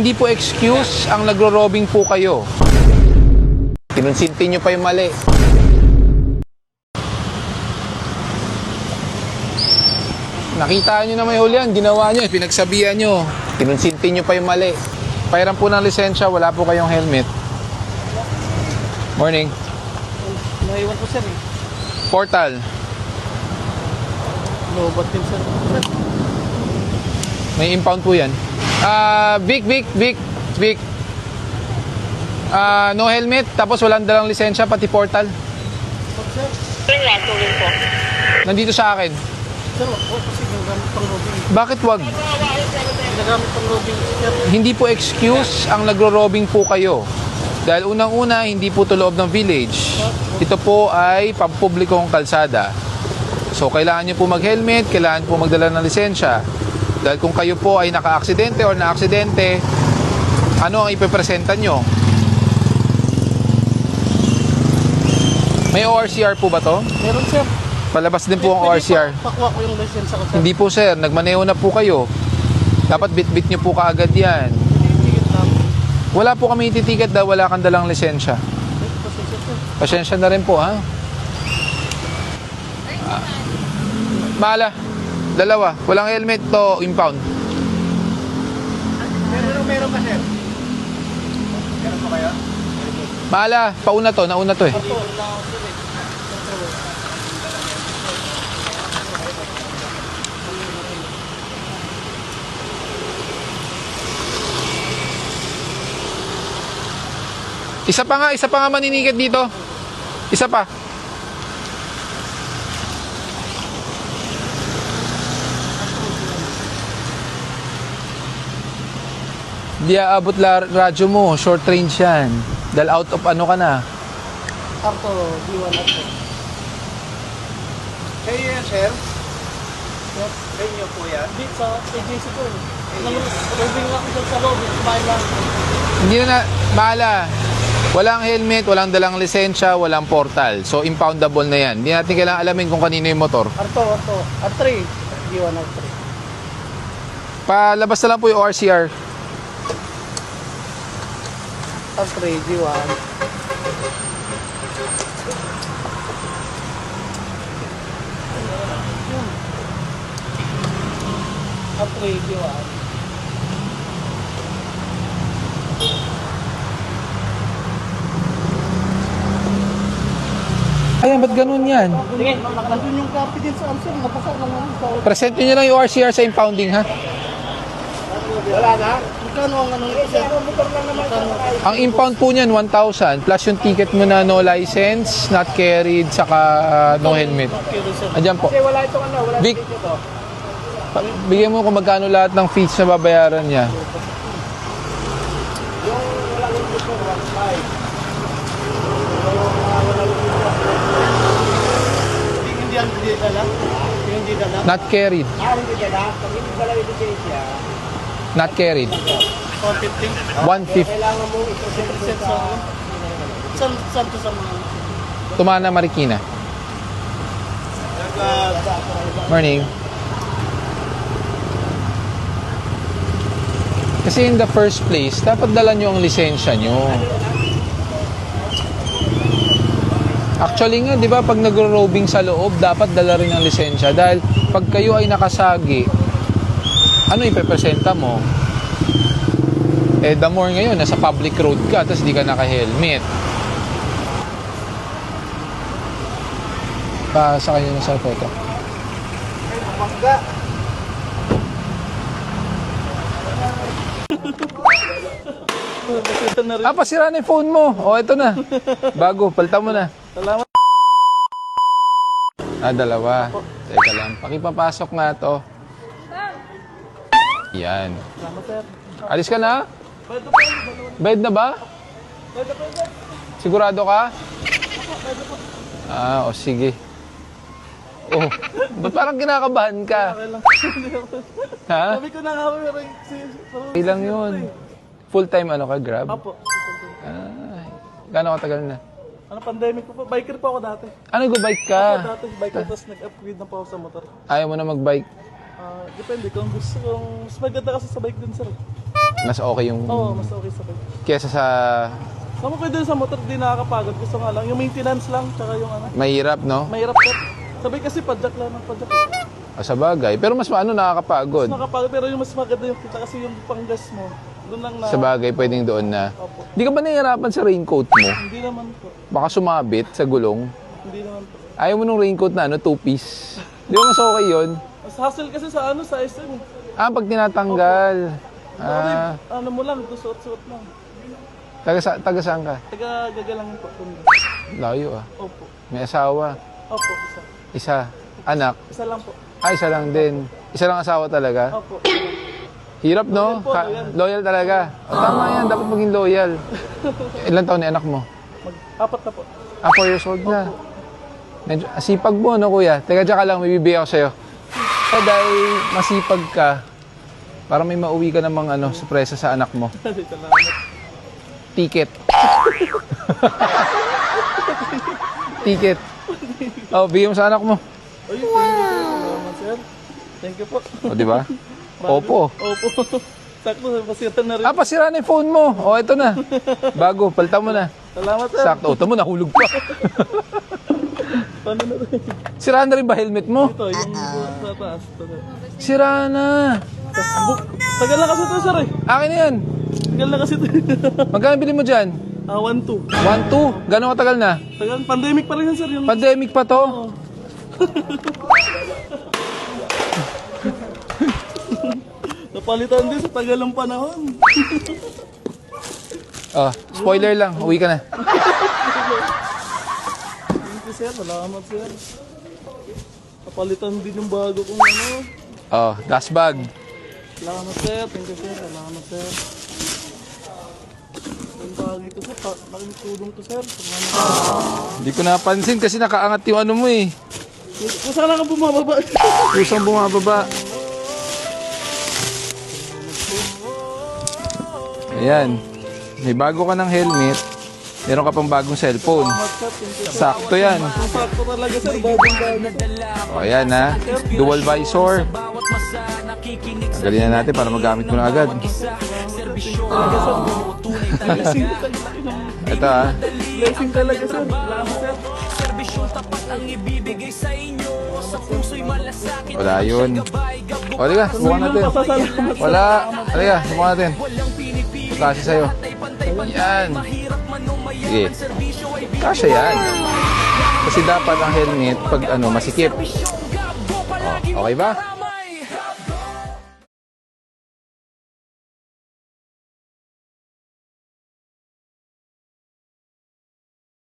Hindi po excuse ang nagro-robbing po kayo. Kinonsinti nyo pa yung mali. Nakita nyo na may huli yan, ginawa nyo, pinagsabihan nyo. Kinonsinti nyo pa yung mali. Pairan po ng lisensya, wala po kayong helmet. Morning. Naiwan ko sir eh. Portal. Lobat din sir. May impound po yan. Vic. No helmet, tapos walang dalang lisensya, pati portal. Sir, tuloy po. Nandito sa akin. Sir, kasi ginagamit pang robbing. Bakit wag? Ginagamit pang robbing sir. Hindi po excuse ang nagro-robbing po kayo. Dahil unang-una, hindi po to loob ng village. Ito po ay pampublikong kalsada. So, kailangan nyo po mag-helmet, kailangan po magdala ng lisensya. Dahil kung kayo po ay naka-aksidente or na-aksidente, ano ang ipepresenta nyo? May ORCR po ba to? Meron sir. Palabas din po ang ORCR. Pakuha ko yung lisensya ko sir. Hindi po sir, nagmaneho na po kayo. Dapat bit-bit nyo po kaagad yan. Tigit lang. Wala po kami ititiket dahil wala kang dalang lisensya. Pasensya sir. Pasensya na rin po ha. Maala, dalawa. Walang helmet to, impound. Meron ka sir? Meron pa kayo? Maala, pauna to, nauna to eh. Isa pa nga maninigat dito. Isa pa. Di aabot radyo mo, short range yan. Dahil out of ano ka na. Arto, D1 Arto. Kayo yan, sir? Kayo po yan? Di sa agency ko eh. Robbing ako dyan sa lobby. Kumain lang. Hindi na, maala. Walang helmet, walang dalang lisensya, walang portal. So, impoundable na yan. Hindi natin kailangan alamin kung kanino yung motor. Arto. R3. D1 R3. Palabas na lang po yung ORCR. R3, D1. R3, D1. Ayan, ba't ganun yan? Sige, nandun yung copy din sa answer. Napasa lang ako. Present nyo lang yung ORCR sa impounding, ha? Wala na? Magkano ang ano? Motor lang naman. Ang impound po niyan, 1,000. Plus yung ticket mo na no license, not carried, saka no helmet. Andiyan po. Kasi wala itong ano, wala Vic, dito to. bigyan mo kung magkano lahat ng fees na babayaran niya. Yung wala yung dito, 1.5. Hindi dala? Hindi dala? Not carried. Hindi dala? Pag hindi dala yung lisensya, Not carried. 150. 150. Kailangan mo i-present sa saan to sa mga Tumana, Marikina. Morning. Kasi in the first place, dapat dala nyo ang lisensya nyo. Actually nga, di ba, pag nagro-robbing sa loob, dapat dala rin ang lisensya. Dahil pag kayo ay nakasagi, ano ipepresenta mo? Eh, the more ngayon, nasa public road ka, tapos di ka naka-helmet. Sa kanya na sa photo. Mangga. Pasira na yung phone mo. O, ito na. Bago, palitan mo na. Salamat. Dalawa. Teka lang. Pakipapasok nga to. Yan. Salamat sir. Alis ka na? Bed na ba? Sigurado ka? O sige. Oh, ba't parang kinakabahan ka? Okay lang. Ha? Sabi ko na nga, Ilang yun? Full-time ano ka, Grab? Apo. Gano'ng katagal na? Ano, pandemic po po. Biker po ako dati. Ano, go-bike ka? Ako dati, biker, tapos nag-upgrade na po ako sa motor. Ayaw mo na mag-bike? Depende kung gusto kong mas maganda kasi sa bike din sir. Mas okay yung... Oo, mas okay sa akin. Kesa sa Naman kayo dun sa motor, di nakakapagod. Gusto nga lang, yung maintenance lang, tsaka yung ano. mahirap, no? Mahirap sir. Sabay kasi padjak lang ng padjak. Sa bagay. Pero mas nakakapagod. Mas nakapagod, pero yung mas maganda yung kita kasi yung panggas mo. Doon lang na... Sa bagay, pwedeng doon na. Opo. Di ka ba nahihirapan sa raincoat mo? Hindi naman po. Baka sumabit sa gulong. Hindi naman po. Ayaw mo nung raincoat na two-piece. Di ba mas okay yun? Mas hassle kasi sa ano, sa SM. Pag tinatanggal. Ano mo lang, suot-suot lang. Taga saan ka? Taga-gagalangin po. Layo ah. Opo. May asawa. Opo, isa. Isa. Anak. Isa lang po. Isa lang din. Isa lang asawa talaga. Opo. Hirap, no? Loyal po, loyal. Loyal talaga. Tama yan. Dapat maging loyal. Ilan taon na anak mo? Apat na po. 4 years old na. Medyo sipag mo, no, kuya? Teka, tsaka lang, may bibigay ako sa'yo. Dahil masipag ka, para may mauwi ka namang sorpresa sa anak mo. Salamat. Ticket. Ticket. Bigyan mo sa anak mo. Ay, thank you, sir. Salamat, sir. Thank you po. Di ba? Opo. Opo. Sakto, pasira na rin. Pasira na yung phone mo. Ito na. Bago, palitan mo na. Salamat, sir. Sakto. Ito mo, nahulog pa. Paano na rin? Sira na rin ba helmet mo? Ito, yung sa taas. Ito, sir. Sira na. Tagal na kasi ito, sir eh. Akin na yan. Tagal na kasi ito. Magkano bili mo dyan? 1-2. 1-2. Gano'ng katagal na? Tagal, pandemic pa rin yan, sir. Yung... Pandemic pa to. Napalitan din sa tagal ng panahon. Spoiler lang. Uwi ka na. Thank you, sir. Salamat, sir. Napalitan din yung bago kong ano. Gas bag. Salamat, sir. Thank you, sir. Salamat, sir. Ang bagay ito, sir. Malaking tulong to, sir. Salamat. Hindi ko napansin kasi nakaangat yung ano mo eh. Kung saan ka bumababa? Kusang bumababa. Ayan. May bago ka ng helmet. Meron ka pang bagong cellphone. Sakto yan. Sakto talaga, sir. Bagong-bago. Ayan ha. Dual visor. Tanggalin na natin para magamit mo na agad. Ito ha. Blessing talaga, sir. Salamat, sir. Wala yun. Halika, subukan natin. Wala. Halika, subukan natin. Kasi sa'yo. Yan. Sige. Kasya yan. Kasi dapat ang helmet pag masikip. Okay ba?